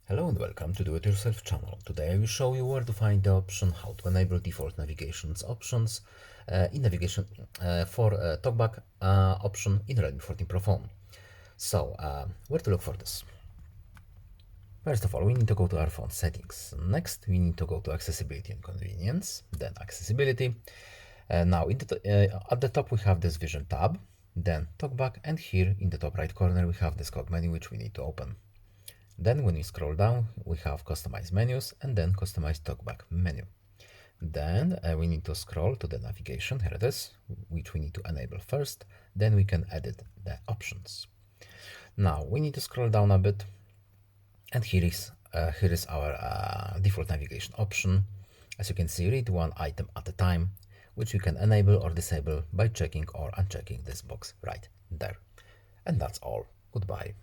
Hello and welcome to Do It Yourself channel. Today I will show you where to find the option how to enable default navigations options in navigation for TalkBack option in Realme 14 Pro phone. So where to look for this? First of all, we need to go to our phone settings. Next, we need to go to accessibility and convenience, then accessibility. Now at the top we have this vision tab, then TalkBack, and here in the top right corner we have this cog menu which we need to open. Then when we scroll down, we have customize menus and then customize TalkBack menu. Then we need to scroll to the navigation, here it is, which we need to enable first. Then we can edit the options. Now we need to scroll down a bit, and here is our default navigation option. As you can see, read one item at a time, which you can enable or disable by checking or unchecking this box right there. And that's all. Goodbye.